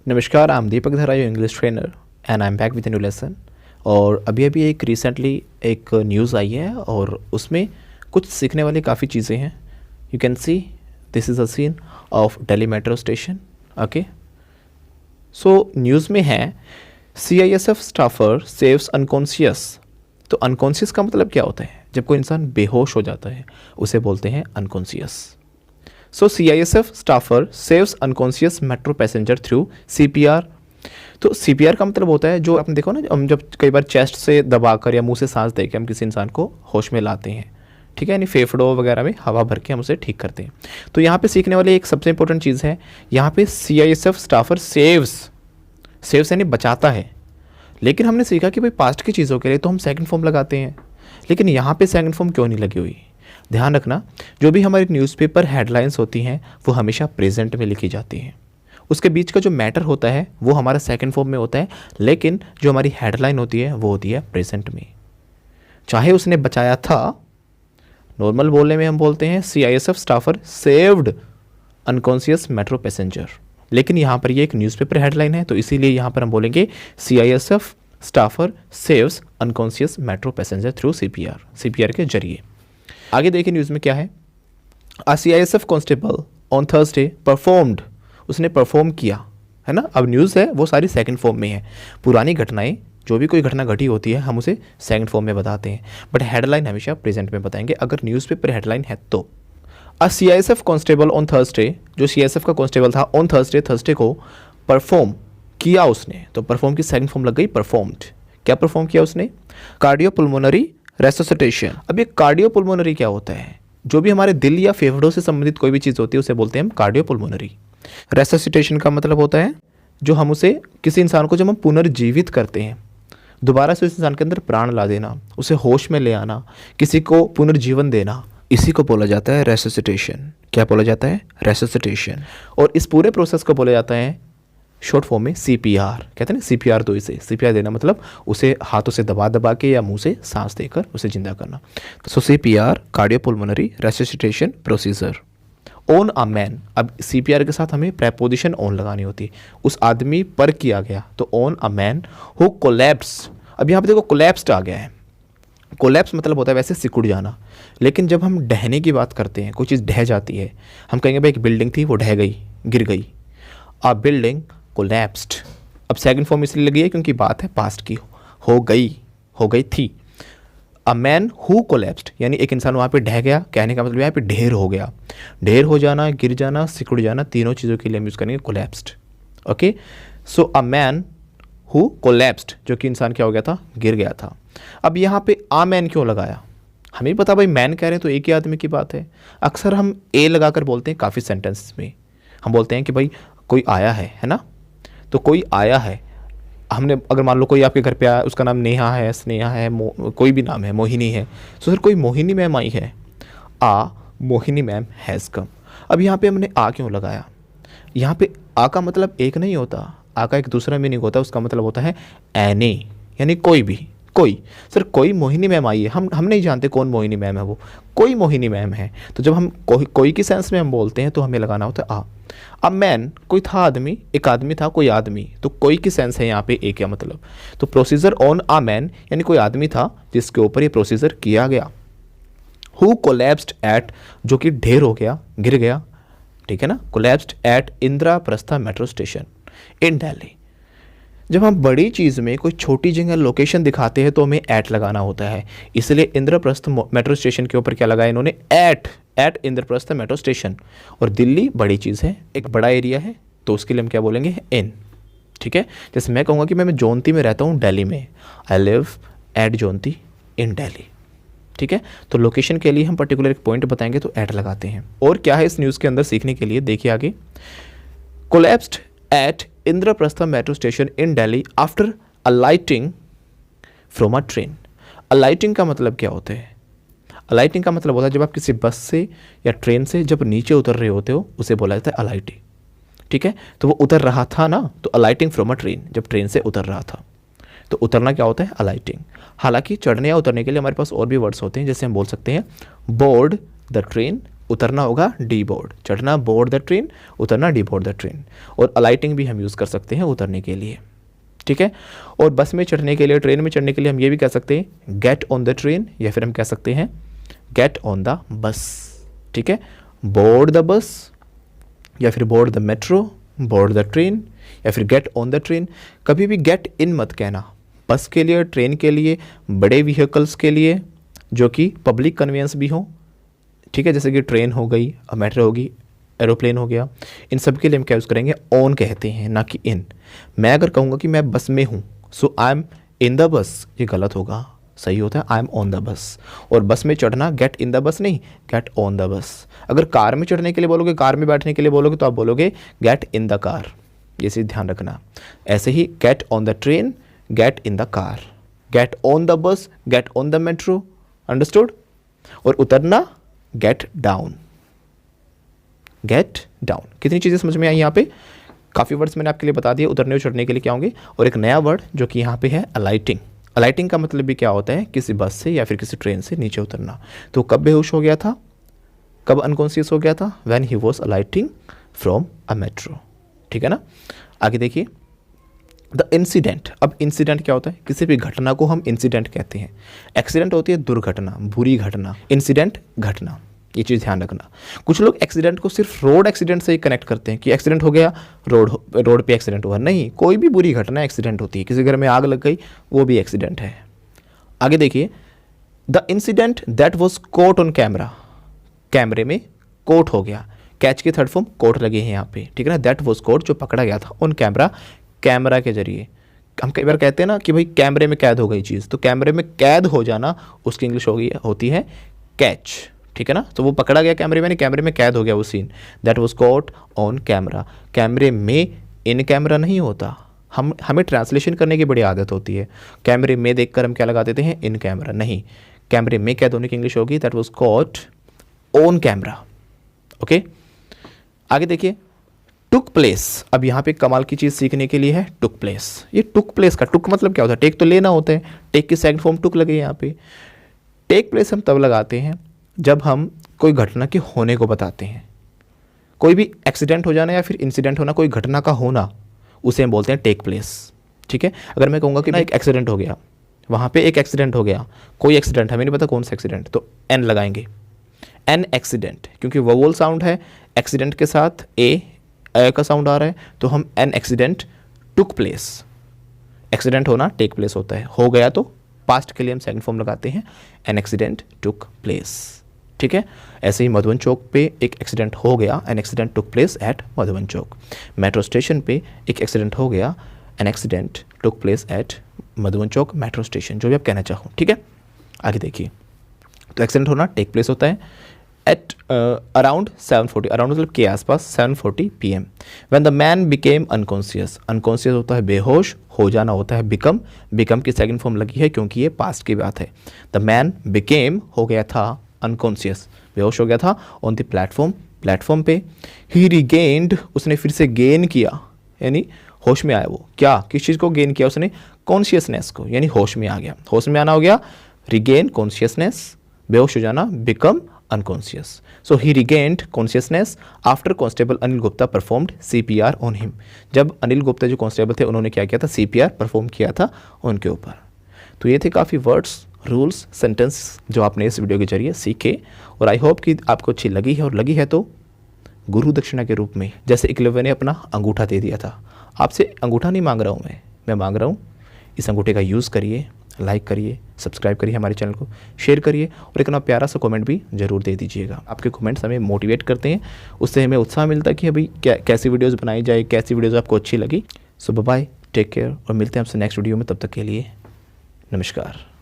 नमस्कार, I am दीपक धरा, your English trainer and I am back with new lesson. और अभी अभी एक रिसेंटली एक न्यूज़ आई है और उसमें कुछ सीखने वाली काफ़ी चीज़ें हैं। You can see this is a scene of Delhi metro station. Okay, so news में है CISF स्टाफर सेव्स अनकॉन्शियस। तो अनकॉन्शियस का मतलब क्या होता है? जब कोई इंसान बेहोश हो जाता है उसे बोलते हैं अनकॉन्शियस। सो CISF staffer saves unconscious metro passenger through CPR। तो CPR का मतलब होता है, जो आपने देखो ना, हम जब कई बार चेस्ट से दबाकर या मुंह से सांस देकर हम किसी इंसान को होश में लाते हैं, ठीक है, यानी फेफड़ों वगैरह में हवा भर के हम उसे ठीक करते हैं। तो यहाँ पे सीखने वाली एक सबसे इंपॉर्टेंट चीज़ है, यहाँ पे CISF स्टाफर सेव्स यानी बचाता है। लेकिन हमने सीखा कि भाई पास्ट की चीज़ों के लिए तो हम सेकंड फॉर्म लगाते हैं, लेकिन यहाँ पे सेकंड फॉर्म क्यों नहीं लगी हुई? ध्यान रखना, जो भी हमारी न्यूज़पेपर हेडलाइंस होती हैं वो हमेशा प्रेजेंट में लिखी जाती हैं। उसके बीच का जो मैटर होता है वो हमारा सेकंड फॉर्म में होता है, लेकिन जो हमारी हेडलाइन होती है वो होती है प्रेजेंट में। चाहे उसने बचाया था, नॉर्मल बोलने में हम बोलते हैं CISF staffer saved unconscious metro passenger, लेकिन यहाँ पर ये एक न्यूज़पेपर हेडलाइन है तो इसीलिए यहाँ पर हम बोलेंगे CISF staffer saves unconscious metro passenger through CPR के जरिए। आगे देखिए न्यूज़ में क्या है। CISF constable on Thursday performed, उसने परफॉर्म किया, है ना। अब न्यूज़ है वो सारी सेकंड फॉर्म में है। पुरानी घटनाएं, जो भी कोई घटना घटी होती है हम उसे सेकंड फॉर्म में बताते हैं, बट हेडलाइन हमेशा प्रेजेंट में बताएंगे अगर न्यूज़पेपर हेडलाइन है तो। CISF कांस्टेबल ऑन थर्सडे, जो CISF का कांस्टेबल था ऑन थर्सडे को परफॉर्म किया उसने, तो परफॉर्म की सेकंड फॉर्म लग गई परफॉर्म्ड। क्या परफॉर्म किया उसने? कार्डियोपुल्मोनरी रेसोसिटेशन। अब ये कार्डियोपुल्मोनरी क्या होता है? जो भी हमारे दिल या फेफड़ों से संबंधित कोई भी चीज़ होती है उसे बोलते हैं हम कार्डियोपुल्मोनरी। रेसोसिटेशन का मतलब होता है जो हम उसे, किसी इंसान को जब हम पुनर्जीवित करते हैं, दोबारा से उस इंसान के अंदर प्राण ला देना, उसे होश में ले आना, किसी को पुनर्जीवन देना, इसी को बोला जाता है रेसोसिटेशन। क्या बोला जाता है? रेसोसिटेशन। और इस पूरे प्रोसेस को बोला जाता है शॉर्ट फॉर्म में CPR। कहते हैं ना CPR, तो इसे CPR देना मतलब उसे हाथों से दबा के या मुंह से सांस देकर उसे जिंदा करना। So CPR cardiopulmonary resuscitation procedure on a man. अब CPR के साथ हमें प्रेपोजिशन ऑन लगानी होती है, उस आदमी पर किया गया, तो on a man who collapse. अब यहाँ पे देखो कोलैप्स्ड आ गया है। कोलैप्स मतलब होता है वैसे सिकुड़ जाना, लेकिन जब हम ढहने की बात करते हैं, कोई चीज़ ढह जाती है, हम कहेंगे भाई एक बिल्डिंग थी वो ढह गई, गिर गई। अ बिल्डिंग कोलैप्स्ड। अब सेकंड फॉर्म इसलिए लगी है क्योंकि बात है पास्ट की, हो गई थी। अ मैन हु कोलैप्स्ड यानी एक इंसान वहाँ पे ढह गया, कहने का मतलब यहाँ पे ढेर हो गया। ढेर हो जाना, गिर जाना, सिकुड़ जाना, तीनों चीज़ों के लिए हम यूज़ करेंगे collapsed. Okay, so a man who collapsed, जो कि इंसान क्या हो गया था? गिर गया था। अब यहाँ पे आ मैन क्यों लगाया? हमें पता भाई मैन कह रहे हैं तो एक ही आदमी की बात है। अक्सर हम ए लगाकर बोलते हैं काफ़ी सेंटेंस में, हम बोलते हैं कि भाई कोई आया है ना। तो कोई आया है, हमने अगर मान लो कोई आपके घर पे आया, उसका नाम नेहा है, स्नेहा है, कोई भी नाम है, मोहिनी है, तो सर कोई मोहिनी मैम आई है, मोहिनी मैम हैज़ कम। अब यहाँ पे हमने आ क्यों लगाया? यहाँ पे आ का मतलब एक नहीं होता, आ का एक दूसरा मीनिंग होता है, उसका मतलब होता है एनी, यानी कोई भी, कोई। सर कोई मोहिनी मैम आई है, हम नहीं जानते कौन मोहिनी मैम है, वो कोई मोहिनी मैम है। तो जब हम कोई की सेंस में हम बोलते हैं तो हमें लगाना होता है आ। अब मैन कोई था, आदमी, एक आदमी था, कोई आदमी, तो कोई की सेंस है यहाँ पे ए क्या मतलब? तो प्रोसीजर ऑन अ मैन यानी कोई आदमी था जिसके ऊपर ये प्रोसीजर किया गया। हु कोलैप्स्ड एट, जो कि ढेर हो गया, गिर गया, ठीक है ना। Collapsed at Indraprastha metro station in Delhi. जब हम बड़ी चीज़ में कोई छोटी जगह लोकेशन दिखाते हैं तो हमें एट लगाना होता है, इसलिए इंद्रप्रस्थ मेट्रो स्टेशन के ऊपर क्या लगाया इन्होंने? At Indraprastha metro station. और दिल्ली बड़ी चीज़ है, एक बड़ा एरिया है, तो उसके लिए हम क्या बोलेंगे? इन। ठीक है, जैसे मैं कहूँगा कि मैं जोंती में रहता हूँ दिल्ली में, आई लिव एट जोंती इन दिल्ली। ठीक है, तो लोकेशन के लिए हम पर्टिकुलर एक पॉइंट बताएंगे तो एट लगाते हैं। और क्या है इस न्यूज़ के अंदर सीखने के लिए, देखिए आगे। Collapsed at Indraprastha metro station in Delhi after alighting from a train. Alighting का मतलब क्या होता है? अलाइटिंग का मतलब होता है जब आप किसी बस से या ट्रेन से जब नीचे उतर रहे होते हो उसे बोला जाता है अलाइटिंग। ठीक है, तो वो उतर रहा था ना, तो अलाइटिंग फ्रॉम अ ट्रेन, जब ट्रेन से उतर रहा था। तो उतरना क्या होता है? अलाइटिंग। हालांकि चढ़ने या उतरने के लिए हमारे पास और भी वर्ड्स होते हैं, जैसे हम बोल सकते हैं बोर्ड द ट्रेन, उतरना होगा डी बोर्ड, चढ़ना बोर्ड द ट्रेन, उतरना डी बोर्ड द ट्रेन। और अलाइटिंग भी हम यूज़ कर सकते हैं उतरने के लिए, ठीक है। और बस में चढ़ने के लिए, ट्रेन में चढ़ने के लिए हम ये भी कह सकते हैं गेट ऑन द ट्रेन, या फिर हम कह सकते हैं गेट ऑन द बस, ठीक है। बोर्ड द बस, या फिर board the metro, board the train, या फिर गेट ऑन द ट्रेन। कभी भी गेट इन मत कहना, बस के लिए, ट्रेन के लिए, बड़े व्हीकल्स के लिए जो कि पब्लिक कन्वेंस भी हो, ठीक है, जैसे कि ट्रेन हो गई, मेट्रो होगी, एरोप्लेन हो गया, इन सब के लिए हम क्या यूज़ करेंगे, ऑन कहते हैं, ना कि इन। मैं अगर कहूँगा कि मैं बस में हूँ, सो I am in the bus, ये गलत होगा, सही होता है आई एम ऑन द बस। और बस में चढ़ना गेट इन द बस नहीं, गेट ऑन द बस। अगर कार में चढ़ने के लिए बोलोगे, कार में बैठने के लिए बोलोगे, तो आप बोलोगे गेट इन द कार, ये चीज़ ध्यान रखना। ऐसे ही get on the train, get in the car, get on the bus, get on the metro, understood. और उतरना गेट डाउन, गेट डाउन। कितनी चीज़ें समझ में आई यहाँ पे, काफ़ी वर्ड्स मैंने आपके लिए बता दिए उतरने और चढ़ने के लिए क्या होंगे। और एक नया वर्ड जो कि यहाँ पे है अलाइटिंग। अलाइटिंग का मतलब भी क्या होता है, किसी बस से या फिर किसी ट्रेन से नीचे उतरना। तो कब बेहोश हो गया था, कब अनकॉन्शियस हो गया था, when he was alighting from a metro, ठीक है ना। आगे देखिए द इंसिडेंट। अब इंसिडेंट क्या होता है, किसी भी घटना को हम इंसिडेंट कहते हैं। एक्सीडेंट होती है दुर्घटना, बुरी घटना, इंसिडेंट घटना, ये चीज़ ध्यान रखना। कुछ लोग एक्सीडेंट को सिर्फ रोड एक्सीडेंट से ही कनेक्ट करते हैं कि एक्सीडेंट हो गया, रोड पे एक्सीडेंट हुआ, नहीं, कोई भी बुरी घटना एक्सीडेंट होती है। किसी घर में आग लग गई, वो भी एक्सीडेंट है। आगे देखिए the incident that was caught on camera, कैमरे में कोट हो गया, कैच की थर्ड फॉर्म कोट लगे हैं यहाँ पे, ठीक है ना। दैट वॉज कोट, जो पकड़ा गया था, ऑन कैमरा, कैमरा के जरिए। हम कई बार कहते हैं ना कि भाई कैमरे में कैद हो गई चीज़, तो कैमरे में कैद हो जाना उसकी इंग्लिश होती है कैच, ठीक है ना। तो वो पकड़ा गया कैमरे में, कैमरे में कैद हो गया वो सीन। That was caught on camera. कैमरे में इन कैमरा नहीं होता, हमें ट्रांसलेशन करने की बड़ी आदत होती है। कैमरे में देखकर हम क्या लगा देते हैं, इन कैमरा, नहीं, कैमरे में कैद होने की इंग्लिश होगी that was caught on camera, okay. आगे देखिए टुक प्लेस। अब यहाँ पे कमाल की चीज़ सीखने के लिए है टुक प्लेस। ये टुक प्लेस का टुक मतलब क्या होता है, टेक तो लेना होता है, टेक की सेकंड फॉर्म टुक लगे यहाँ पे। टेक प्लेस हम तब लगाते हैं जब हम कोई घटना के होने को बताते हैं। कोई भी एक्सीडेंट हो जाना या फिर इंसिडेंट होना, कोई घटना का होना, उसे हम बोलते हैं टेक प्लेस, ठीक है। अगर मैं कहूँगा कि ना एक एक्सीडेंट हो गया, वहाँ पे एक एक्सीडेंट हो गया, कोई एक्सीडेंट, हमें नहीं पता कौन सा एक्सीडेंट, तो एन लगाएंगे, एन एक्सीडेंट, क्योंकि वोवल साउंड है, एक्सीडेंट के साथ ए का साउंड आ रहा है, तो हम an accident took place. Accident होना टेक प्लेस होता है, हो गया तो पास्ट के लिए हम सेकंड फॉर्म लगाते हैं, एन एक्सीडेंट टुक प्लेस, ठीक है। ऐसे ही मधुबन चौक पे एक एक्सीडेंट हो गया, an accident took place at Madhuban Chowk. Metro station पे एक एक्सीडेंट हो गया, an accident took place at Madhuban Chowk metro station, जो भी आप कहना चाहो, ठीक है। आगे देखिए तो एक्सीडेंट होना टेक प्लेस होता है एट अराउंड 7:40, अराउंड मतलब के आसपास, 7:40 PM। When the man became unconscious, unconscious होता है बेहोश, हो जाना होता है बिकम, बिकम की सेकंड फॉर्म लगी है क्योंकि ये पास्ट की बात है। द मैन बिकेम हो गया था अनकॉन्शियस, बेहोश हो गया था, ऑन द प्लेटफॉर्म, प्लेटफॉर्म पे। ही रिगेन्ड, उसने फिर से गेन किया, यानी होश में आया। वो क्या, किस चीज़ को गेन किया उसने, कॉन्शियसनेस को, यानी होश में आ गया, होश में आना हो गया, रिगेन कॉन्शियसनेस, बेहोश हो जाना, become unconscious. So he regained consciousness after Constable Anil Gupta performed CPR on him. जब अनिल गुप्ता जो कांस्टेबल थे उन्होंने क्या किया था, CPR परफॉर्म किया था उनके ऊपर। तो ये थे काफ़ी वर्ड्स, रूल्स, सेंटेंस जो आपने इस वीडियो के जरिए सीखे, और आई होप कि आपको अच्छी लगी है, और लगी है तो गुरु दक्षिणा के रूप में, जैसे एकलव्य ने अपना अंगूठा दे दिया था। आपसे अंगूठा नहीं मांग रहा हूँ मैं मांग रहा हूँ इस अंगूठे का यूज़ करिए, लाइक करिए, सब्सक्राइब करिए हमारे चैनल को, शेयर करिए, और एक ना प्यारा सा कमेंट भी ज़रूर दे दीजिएगा। आपके कमेंट्स हमें मोटिवेट करते हैं, उससे हमें उत्साह मिलता है कि अभी कैसी वीडियोस बनाई जाए, कैसी वीडियोस आपको अच्छी लगी। सो बाय, टेक केयर, और मिलते हैं आपसे नेक्स्ट वीडियो में। तब तक के लिए नमस्कार।